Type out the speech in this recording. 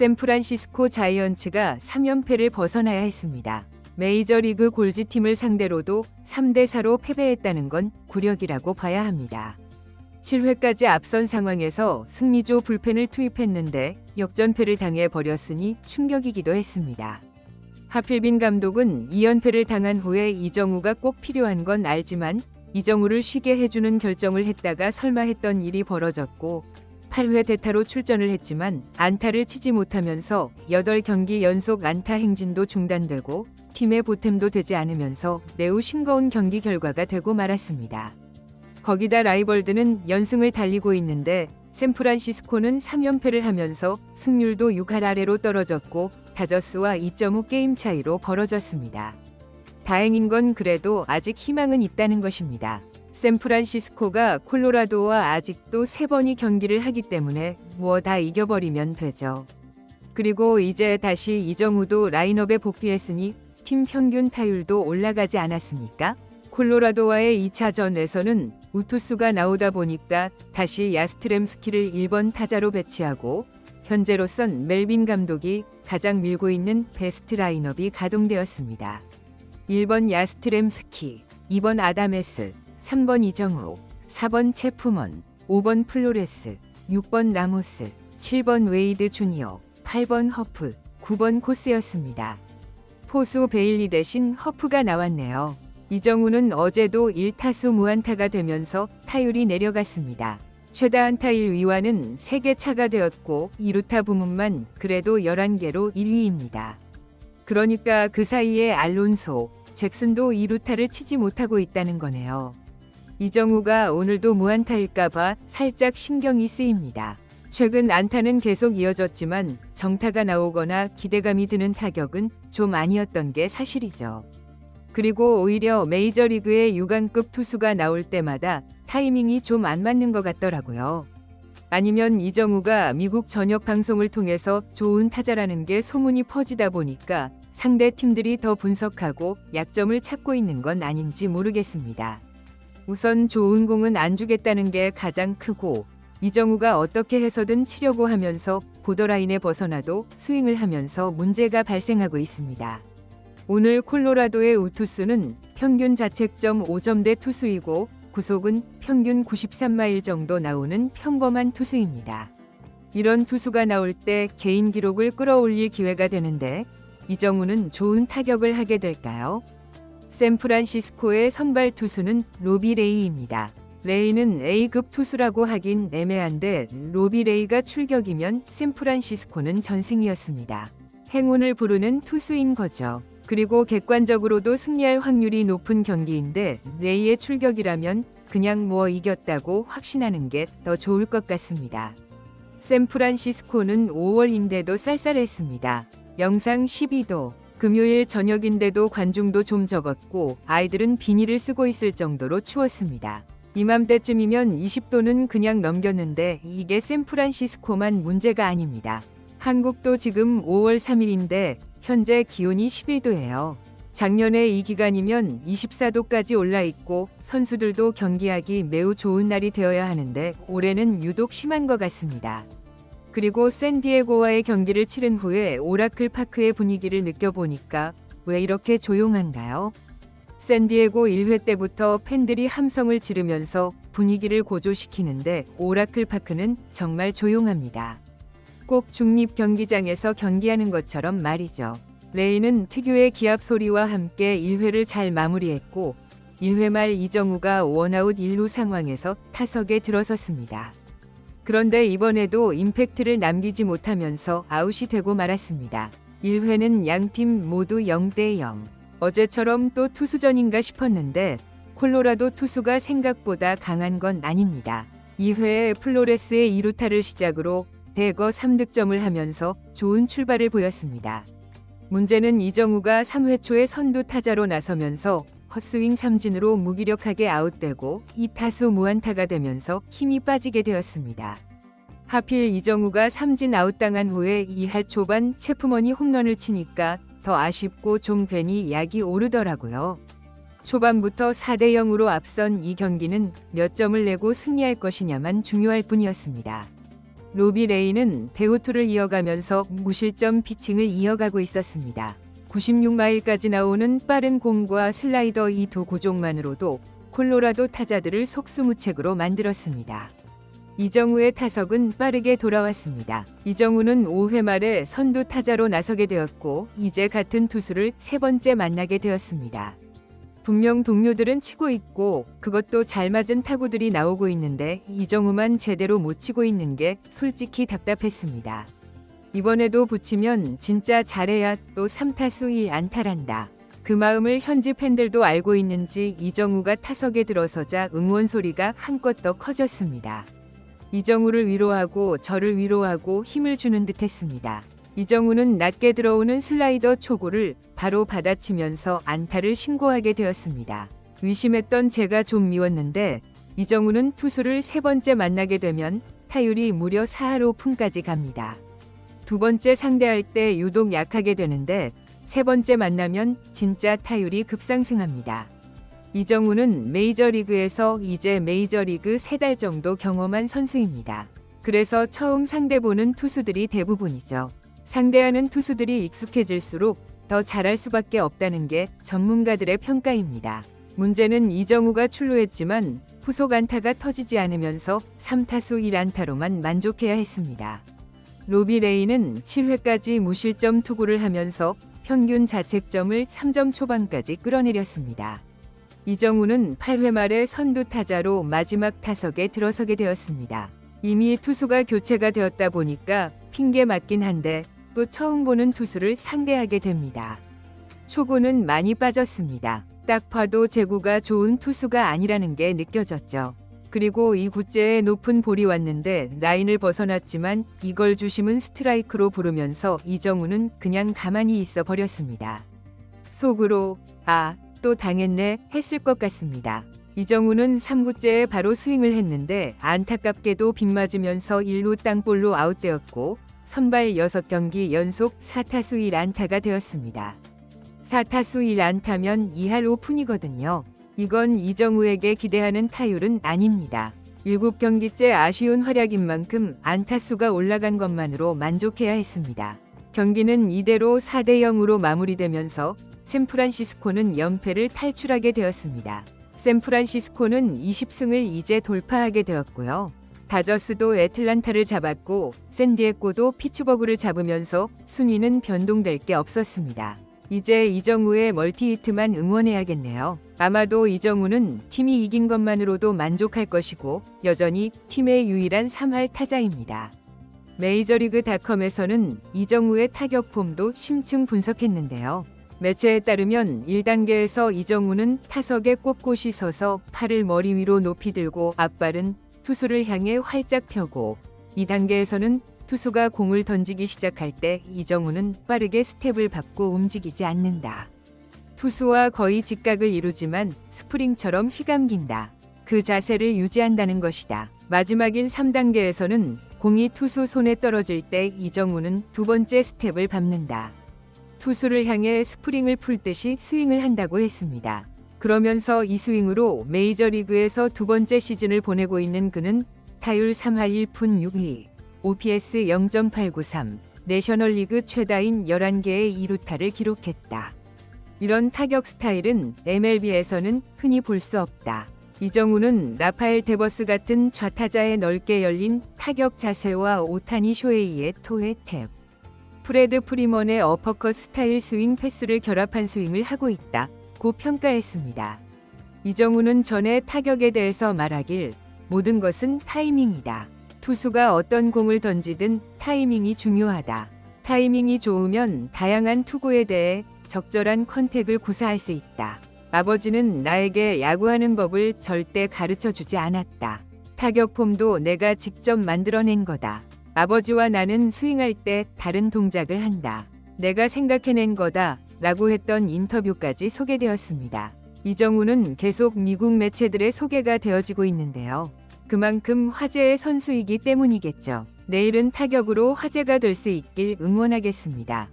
샌프란시스코 자이언츠가 3연패를 벗어나야 했습니다. 메이저리그 골지팀을 상대로도 3대4로 패배했다는 건 굴욕이라고 봐야 합니다. 7회까지 앞선 상황에서 승리조 불펜을 투입했는데 역전패를 당해 버렸으니 충격이기도 했습니다. 하필빈 감독은 2연패를 당한 후에 이정우가 꼭 필요한 건 알지만 이정우를 쉬게 해주는 결정을 했다가 설마 했던 일이 벌어졌고 8회 대타로 출전을 했지만 안타를 치지 못하면서 8경기 연속 안타 행진도 중단되고 팀의 보탬도 되지 않으면서 매우 싱거운 경기 결과가 되고 말았습니다. 거기다 라이벌드는 연승을 달리고 있는데 샌프란시스코는 3연패를 하면서 승률도 6할 아래로 떨어졌고 다저스와 2.5 게임 차이로 벌어졌습니다. 다행인 건 그래도 아직 희망은 있다는 것입니다. 샌프란시스코가 콜로라도와 아직도 3번이 경기를 하기 때문에 뭐 다 이겨버리면 되죠. 그리고 이제 다시 이정우도 라인업에 복귀했으니 팀 평균 타율도 올라가지 않았습니까? 콜로라도와의 2차전에서는 우투수가 나오다 보니까 다시 야스트렘스키를 1번 타자로 배치하고 현재로선 멜빈 감독이 가장 밀고 있는 베스트 라인업이 가동되었습니다. 1번 야스트렘스키, 2번 아다메스, 3번 이정우, 4번 체프먼, 5번 플로레스, 6번 라모스, 7번 웨이드 주니어, 8번 허프, 9번 코스였습니다. 포수 베일리 대신 허프가 나왔네요. 이정우는 어제도 1타수 무안타가 되면서 타율이 내려갔습니다. 최다 안타일 위와는 3개 차가 되었고 2루타 부문만 그래도 11개로 1위입니다. 그러니까 그 사이에 알론소, 잭슨도 2루타를 치지 못하고 있다는 거네요. 이정우가 오늘도 무안타일까봐 살짝 신경이 쓰입니다. 최근 안타는 계속 이어졌지만 정타가 나오거나 기대감이 드는 타격은 좀 아니었던 게 사실이죠. 그리고 오히려 메이저리그의 유관급 투수가 나올 때마다 타이밍이 좀 안 맞는 것 같더라고요. 아니면 이정우가 미국 전역 방송을 통해서 좋은 타자라는 게 소문이 퍼지다 보니까 상대 팀들이 더 분석하고 약점을 찾고 있는 건 아닌지 모르겠습니다. 우선 좋은 공은 안 주겠다는 게 가장 크고 이정우가 어떻게 해서든 치려고 하면서 보더라인에 벗어나도 스윙을 하면서 문제가 발생하고 있습니다. 오늘 콜로라도의 우투수는 평균 자책점 5점대 투수이고 구속은 평균 93마일 정도 나오는 평범한 투수입니다. 이런 투수가 나올 때 개인 기록을 끌어올릴 기회가 되는데 이정우는 좋은 타격을 하게 될까요? 샌프란시스코의 선발 투수는 로비 레이입니다. 레이는 A급 투수라고 하긴 애매한데 로비 레이가 출격이면 샌프란시스코는 전승이었습니다. 행운을 부르는 투수인 거죠. 그리고 객관적으로도 승리할 확률이 높은 경기인데 레이의 출격이라면 그냥 뭐 이겼다고 확신하는 게 더 좋을 것 같습니다. 샌프란시스코는 5월인데도 쌀쌀했습니다. 영상 12도. 금요일 저녁인데도 관중도 좀 적었고 아이들은 비닐을 쓰고 있을 정도로 추웠습니다. 이맘때쯤이면 20도는 그냥 넘겼는데 이게 샌프란시스코만 문제가 아닙니다. 한국도 지금 5월 3일인데 현재 기온이 11도예요. 작년에 이 기간이면 24도까지 올라 있고 선수들도 경기하기 매우 좋은 날이 되어야 하는데 올해는 유독 심한 것 같습니다. 그리고 샌디에고와의 경기를 치른 후에 오라클 파크의 분위기를 느껴보니까 왜 이렇게 조용한가요? 샌디에고 1회 때부터 팬들이 함성을 지르면서 분위기를 고조시키는데 오라클 파크는 정말 조용합니다. 꼭 중립 경기장에서 경기하는 것처럼 말이죠. 레이는 특유의 기합 소리와 함께 1회를 잘 마무리했고 1회 말 이정우가 원아웃 1루 상황에서 타석에 들어섰습니다. 그런데 이번에도 임팩트를 남기지 못하면서 아웃이 되고 말았습니다. 1회는 양팀 모두 0대0. 어제처럼 또 투수전인가 싶었는데 콜로라도 투수가 생각보다 강한 건 아닙니다. 2회에 플로레스의 2루타를 시작으로 대거 3득점을 하면서 좋은 출발을 보였습니다. 문제는 이정우가 3회 초에 선두 타자로 나서면서 헛스윙 삼진으로 무기력하게 아웃되고 2타수 무안타가 되면서 힘이 빠지게 되었습니다. 하필 이정우가 삼진 아웃당한 후에 2할 초반 체프먼이 홈런을 치니까 더 아쉽고 좀 괜히 약이 오르더라고요. 초반부터 4대0으로 앞선 이 경기는 몇 점을 내고 승리할 것이냐만 중요할 뿐이었습니다. 로비 레이는 대호투를 이어가면서 무실점 피칭을 이어가고 있었습니다. 96마일까지 나오는 빠른 공과 슬라이더 이 두 구종만으로도 콜로라도 타자들을 속수무책으로 만들었습니다. 이정우의 타석은 빠르게 돌아왔습니다. 이정우는 5회 말에 선두 타자로 나서게 되었고 이제 같은 투수를 세 번째 만나게 되었습니다. 분명 동료들은 치고 있고 그것도 잘 맞은 타구들이 나오고 있는데 이정우만 제대로 못 치고 있는 게 솔직히 답답했습니다. 이번에도 붙이면 진짜 잘해야 또 3타수 1안타란다. 그 마음을 현지 팬들도 알고 있는지 이정우가 타석에 들어서자 응원 소리가 한껏 더 커졌습니다. 이정우를 위로하고 저를 위로하고 힘을 주는 듯했습니다. 이정우는 낮게 들어오는 슬라이더 초구를 바로 받아치면서 안타를 신고하게 되었습니다. 의심했던 제가 좀 미웠는데 이정우는 투수를 세 번째 만나게 되면 타율이 무려 4할 5푼까지 갑니다. 두 번째 상대할 때 유독 약하게 되는데 세 번째 만나면 진짜 타율이 급상승합니다. 이정우는 메이저리그에서 이제 메이저리그 3달 정도 경험한 선수입니다. 그래서 처음 상대 보는 투수들이 대부분이죠. 상대하는 투수들이 익숙해질수록 더 잘할 수밖에 없다는 게 전문가들의 평가입니다. 문제는 이정우가 출루했지만 후속 안타가 터지지 않으면서 3타수 1안타로만 만족해야 했습니다. 로비 레이는 7회까지 무실점 투구를 하면서 평균 자책점을 3점 초반까지 끌어내렸습니다. 이정우는 8회 말에 선두 타자로 마지막 타석에 들어서게 되었습니다. 이미 투수가 교체가 되었다 보니까 핑계 맞긴 한데 또 처음 보는 투수를 상대하게 됩니다. 초구는 많이 빠졌습니다. 딱 봐도 제구가 좋은 투수가 아니라는 게 느껴졌죠. 그리고 이 구째에 높은 볼이 왔는데 라인을 벗어났지만 이걸 주심은 스트라이크로 부르면서 이정우는 그냥 가만히 있어 버렸습니다. 속으로 또 당했네 했을 것 같습니다. 이정우는 3구째에 바로 스윙을 했는데 안타깝게도 빗맞으면서 1루 땅볼로 아웃되었고 선발 6경기 연속 4타수 1안타가 되었습니다. 4타수 1안타면 2할 5푼이거든요. 이건 이정우에게 기대하는 타율은 아닙니다. 7경기째 아쉬운 활약인 만큼 안타수가 올라간 것만으로 만족해야 했습니다. 경기는 이대로 4대0으로 마무리되면서 샌프란시스코는 연패를 탈출하게 되었습니다. 샌프란시스코는 20승을 이제 돌파하게 되었고요. 다저스도 애틀란타를 잡았고 샌디에고도 피츠버그를 잡으면서 순위는 변동될 게 없었습니다. 이제 이정우의 멀티히트만 응원해야겠네요. 아마도 이정우는 팀이 이긴 것만으로도 만족할 것이고 여전히 팀의 유일한 3할 타자입니다. 메이저리그닷컴에서는 이정우의 타격 폼도 심층 분석했는데요. 매체에 따르면 1단계에서 이정우는 타석에 꼿꼿이 서서 팔을 머리 위로 높이 들고 앞발은 투수를 향해 활짝 펴고 2단계에서는 투수가 공을 던지기 시작할 때 이정우는 빠르게 스텝을 밟고 움직이지 않는다. 투수와 거의 직각을 이루지만 스프링처럼 휘감긴다. 그 자세를 유지한다는 것이다. 마지막인 3단계에서는 공이 투수 손에 떨어질 때 이정우는 두 번째 스텝을 밟는다. 투수를 향해 스프링을 풀듯이 스윙을 한다고 했습니다. 그러면서 이 스윙으로 메이저리그에서 두 번째 시즌을 보내고 있는 그는 타율 3할 1푼 6리, OPS 0.893, 내셔널리그 최다인 11개의 2루타를 기록했다. 이런 타격 스타일은 MLB에서는 흔히 볼 수 없다. 이정우는 라파엘 데버스 같은 좌타자의 넓게 열린 타격 자세와 오타니 쇼헤이의 토해 탭, 프레드 프리먼의 어퍼컷 스타일 스윙 패스를 결합한 스윙을 하고 있다. 고 평가했습니다. 이정우는 전에 타격에 대해서 말하길 모든 것은 타이밍이다. 투수가 어떤 공을 던지든 타이밍이 중요하다. 타이밍이 좋으면 다양한 투구에 대해 적절한 컨택을 구사할 수 있다. 아버지는 나에게 야구하는 법을 절대 가르쳐 주지 않았다. 타격 폼도 내가 직접 만들어낸 거다. 아버지와 나는 스윙할 때 다른 동작을 한다. 내가 생각해낸 거다. 라고 했던 인터뷰까지 소개되었습니다. 이정우는 계속 미국 매체들의 소개가 되어지고 있는데요. 그만큼 화제의 선수이기 때문이겠죠. 내일은 타격으로 화제가 될 수 있길 응원하겠습니다.